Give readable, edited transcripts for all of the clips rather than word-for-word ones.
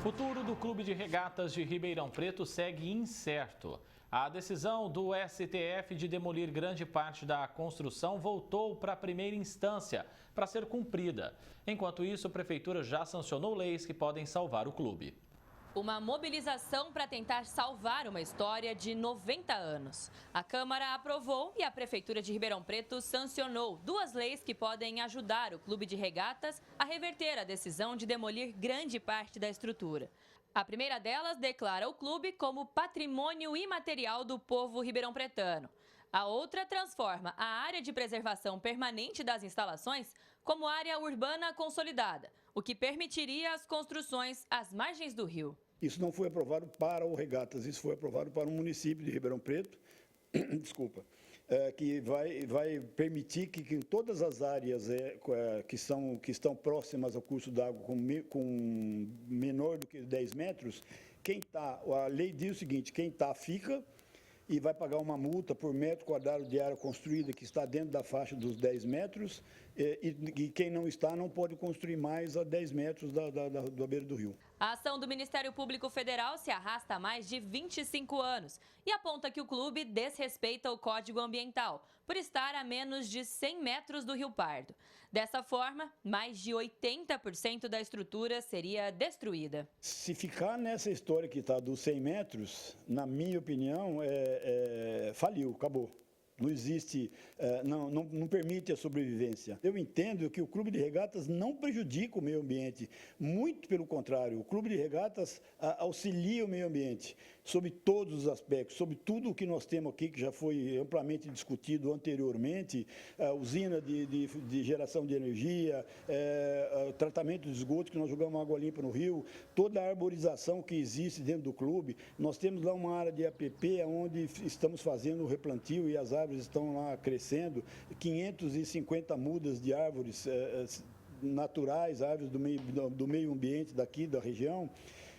Futuro do Clube de Regatas de Ribeirão Preto segue incerto. A decisão do STF de demolir grande parte da construção voltou para a primeira instância para ser cumprida. Enquanto isso, a Prefeitura já sancionou leis que podem salvar o clube. Uma mobilização para tentar salvar uma história de 90 anos. A Câmara aprovou e a Prefeitura de Ribeirão Preto sancionou 2 leis que podem ajudar o Clube de Regatas a reverter a decisão de demolir grande parte da estrutura. A primeira delas declara o clube como patrimônio imaterial do povo ribeirão-pretano. A outra transforma a área de preservação permanente das instalações como área urbana consolidada, o que permitiria as construções às margens do rio. Isso não foi aprovado para o Regatas, isso foi aprovado para o município de Ribeirão Preto, que vai permitir que em todas as áreas que estão próximas ao curso d'água com menor do que 10 metros, a lei diz o seguinte, quem está fica e vai pagar uma multa por metro quadrado de área construída que está dentro da faixa dos 10 metros e quem não está não pode construir mais a 10 metros da beira do rio. A ação do Ministério Público Federal se arrasta há mais de 25 anos e aponta que o clube desrespeita o Código Ambiental por estar a menos de 100 metros do Rio Pardo. Dessa forma, mais de 80% da estrutura seria destruída. Se ficar nessa história que está dos 100 metros, na minha opinião, faliu, acabou. Não existe, não permite a sobrevivência. Eu entendo que o Clube de Regatas não prejudica o meio ambiente, muito pelo contrário, o Clube de Regatas auxilia o meio ambiente, sobre todos os aspectos, sobre tudo o que nós temos aqui, que já foi amplamente discutido anteriormente, a usina de geração de energia, tratamento de esgoto, que nós jogamos água limpa no rio, toda a arborização que existe dentro do clube. Nós temos lá uma área de APP, onde estamos fazendo o replantio e as árvores estão lá crescendo, 550 mudas de árvores naturais, árvores do meio ambiente daqui da região.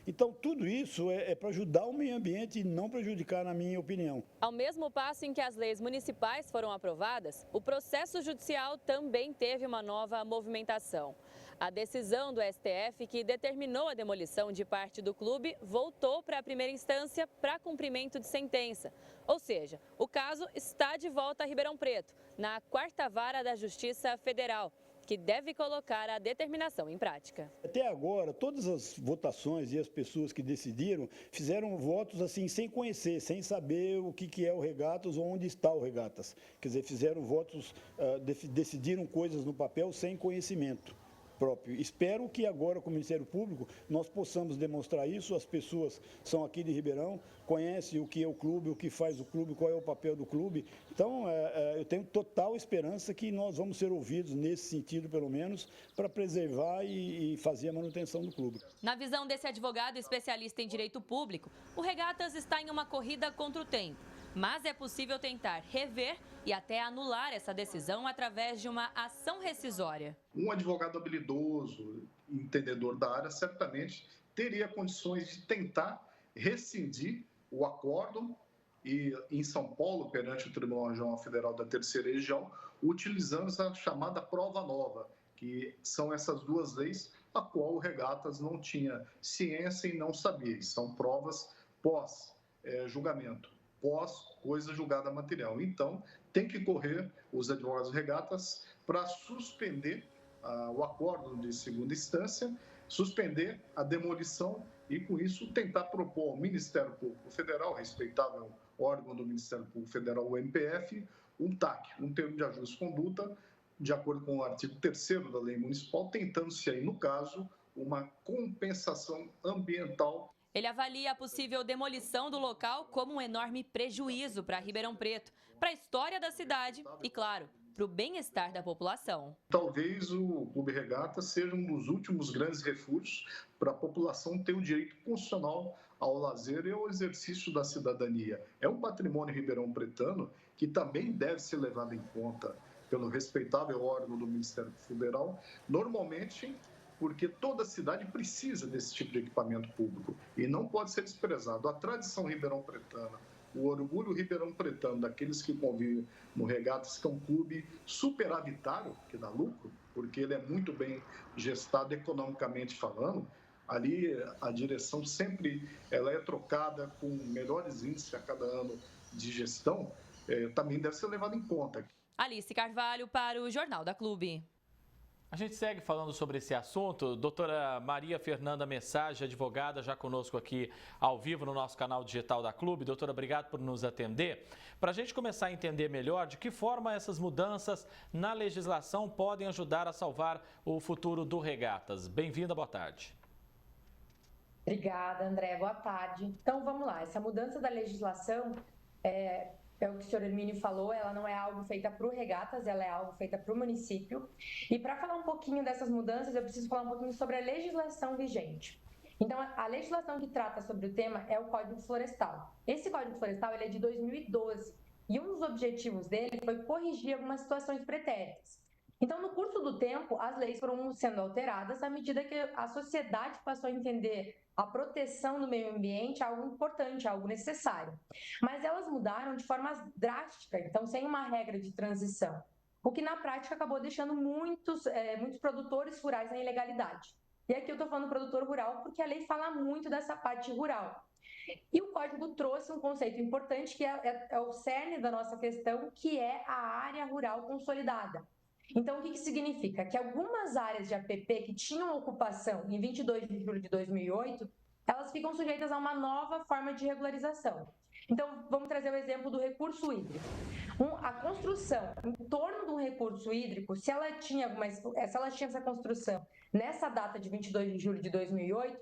Então, tudo isso é para ajudar o meio ambiente e não prejudicar, na minha opinião. Ao mesmo passo em que as leis municipais foram aprovadas, o processo judicial também teve uma nova movimentação. A decisão do STF, que determinou a demolição de parte do clube, voltou para a primeira instância para cumprimento de sentença. Ou seja, o caso está de volta a Ribeirão Preto, na 4ª Vara da Justiça Federal, que deve colocar a determinação em prática. Até agora, todas as votações e as pessoas que decidiram fizeram votos assim sem conhecer, sem saber o que é o Regatas ou onde está o Regatas. Quer dizer, fizeram votos, decidiram coisas no papel sem conhecimento próprio. Espero que agora, com o Ministério Público, nós possamos demonstrar isso. As pessoas são aqui de Ribeirão, conhecem o que é o clube, o que faz o clube, qual é o papel do clube. Então, eu tenho total esperança que nós vamos ser ouvidos nesse sentido, pelo menos, para preservar e fazer a manutenção do clube. Na visão desse advogado especialista em direito público, o Regatas está em uma corrida contra o tempo. Mas é possível tentar rever e até anular essa decisão através de uma ação rescisória. Um advogado habilidoso, entendedor da área, certamente teria condições de tentar rescindir o acórdão e em São Paulo, perante o Tribunal Regional Federal da Terceira Região, utilizando a chamada prova nova, que são essas 2 leis, a qual o Regatas não tinha ciência e não sabia. São provas pós-julgamento. Pós-coisa julgada material. Então, tem que correr os advogados Regatas para suspender o acórdão de segunda instância, suspender a demolição e, com isso, tentar propor ao Ministério Público Federal, respeitável órgão do Ministério Público Federal, o MPF, um TAC, um termo de ajuste de conduta, de acordo com o artigo 3º da Lei Municipal, tentando-se aí, no caso, uma compensação ambiental. Ele avalia a possível demolição do local como um enorme prejuízo para Ribeirão Preto, para a história da cidade e, claro, para o bem-estar da população. Talvez o Clube Regatas seja um dos últimos grandes refúgios para a população ter o direito constitucional ao lazer e ao exercício da cidadania. É um patrimônio ribeirão-pretano que também deve ser levado em conta pelo respeitável órgão do Ministério Federal, normalmente porque toda cidade precisa desse tipo de equipamento público e não pode ser desprezado. A tradição ribeirão-pretana, o orgulho ribeirão-pretano daqueles que convivem no Regatas, que é um clube superavitário, que dá lucro, porque ele é muito bem gestado economicamente falando, Ali a direção sempre ela é trocada com melhores índices a cada ano de gestão, também deve ser levado em conta. Alice Carvalho para o Jornal da Clube. A gente segue falando sobre esse assunto. Doutora Maria Fernanda Message, advogada, já conosco aqui ao vivo no nosso canal digital da Clube. Doutora, obrigado por nos atender. Para a gente começar a entender melhor de que forma essas mudanças na legislação podem ajudar a salvar o futuro do Regatas. Bem-vinda, boa tarde. Obrigada, André. Boa tarde. Então, vamos lá. Essa mudança da legislação é o que o senhor Hermínio falou, ela não é algo feita para o Regatas, ela é algo feita para o município. E para falar um pouquinho dessas mudanças, eu preciso falar um pouquinho sobre a legislação vigente. Então, a legislação que trata sobre o tema é o Código Florestal. Esse Código Florestal ele é de 2012 e um dos objetivos dele foi corrigir algumas situações pretéritas. Então, no curso do tempo, as leis foram sendo alteradas à medida que a sociedade passou a entender a proteção do meio ambiente algo importante, algo necessário. Mas elas mudaram de forma drástica, então sem uma regra de transição, o que na prática acabou deixando muitos produtores rurais na ilegalidade. E aqui eu estou falando produtor rural porque a lei fala muito dessa parte rural. E o Código trouxe um conceito importante que é o cerne da nossa questão, que é a área rural consolidada. Então, o que significa? Que algumas áreas de APP que tinham ocupação em 22 de julho de 2008, elas ficam sujeitas a uma nova forma de regularização. Então, vamos trazer o exemplo do recurso hídrico. A construção em torno de um recurso hídrico, se ela tinha essa construção nessa data de 22 de julho de 2008,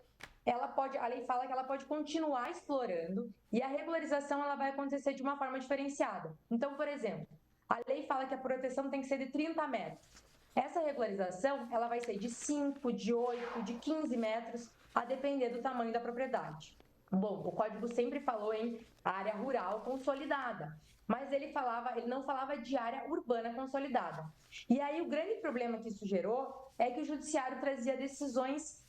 a lei fala que ela pode continuar explorando e a regularização ela vai acontecer de uma forma diferenciada. Então, por exemplo, a lei fala que a proteção tem que ser de 30 metros. Essa regularização ela vai ser de 5, de 8, de 15 metros, a depender do tamanho da propriedade. Bom, o Código sempre falou em área rural consolidada, mas ele não falava de área urbana consolidada. E aí o grande problema que isso gerou é que o Judiciário trazia decisões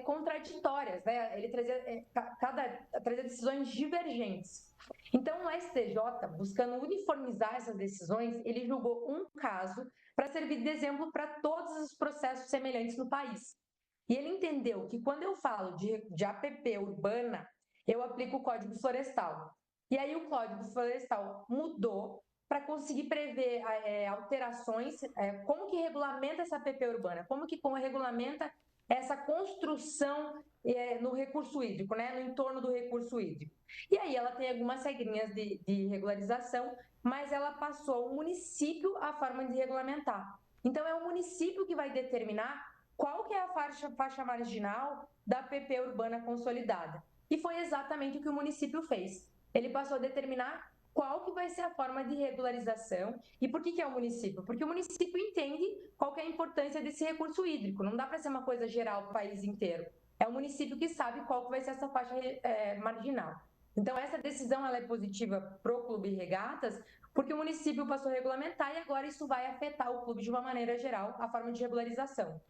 contraditórias, né? Ele trazia decisões divergentes. Então, o STJ, buscando uniformizar essas decisões, ele julgou um caso para servir de exemplo para todos os processos semelhantes no país. E ele entendeu que quando eu falo de APP urbana, eu aplico o Código Florestal. E aí o Código Florestal mudou para conseguir prever alterações, como que regulamenta essa APP urbana, como regulamenta essa construção no recurso hídrico, né, no entorno do recurso hídrico. E aí ela tem algumas regrinhas de regularização, mas ela passou ao município a forma de regulamentar. Então é o município que vai determinar qual que é a faixa marginal da APP urbana consolidada. E foi exatamente o que o município fez. Ele passou a determinar qual que vai ser a forma de regularização. E por que é o município? Porque o município entende qual que é a importância desse recurso hídrico. Não dá para ser uma coisa geral para o país inteiro. É o município que sabe qual que vai ser essa faixa marginal. Então, essa decisão ela é positiva para o Clube Regatas, porque o município passou a regulamentar e agora isso vai afetar o clube de uma maneira geral, a forma de regularização.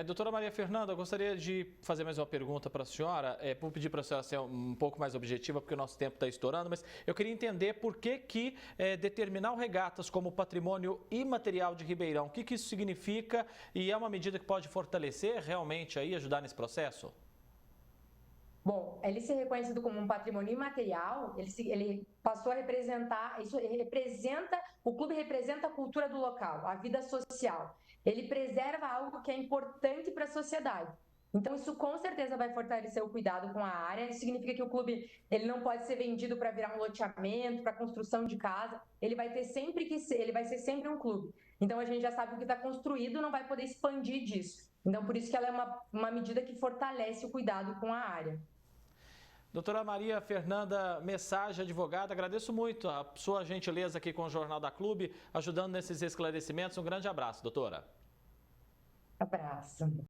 Doutora Maria Fernanda, eu gostaria de fazer mais uma pergunta para a senhora. Vou pedir para a senhora ser um pouco mais objetiva, porque o nosso tempo está estourando, mas eu queria entender por que determinar o Regatas como patrimônio imaterial de Ribeirão. O que isso significa e é uma medida que pode fortalecer realmente aí, ajudar nesse processo? Bom, ele ser reconhecido como um patrimônio imaterial, ele passou a representar, o clube representa a cultura do local, a vida social. Ele preserva algo que é importante para a sociedade. Então, isso com certeza vai fortalecer o cuidado com a área. Isso significa que o clube ele não pode ser vendido para virar um loteamento, para construção de casa. Ele vai ser sempre um clube. Então, a gente já sabe que o que está construído não vai poder expandir disso. Então, por isso que ela é uma medida que fortalece o cuidado com a área. Doutora Maria Fernanda Message, advogada, agradeço muito a sua gentileza aqui com o Jornal da Clube, ajudando nesses esclarecimentos. Um grande abraço, doutora. Abraço.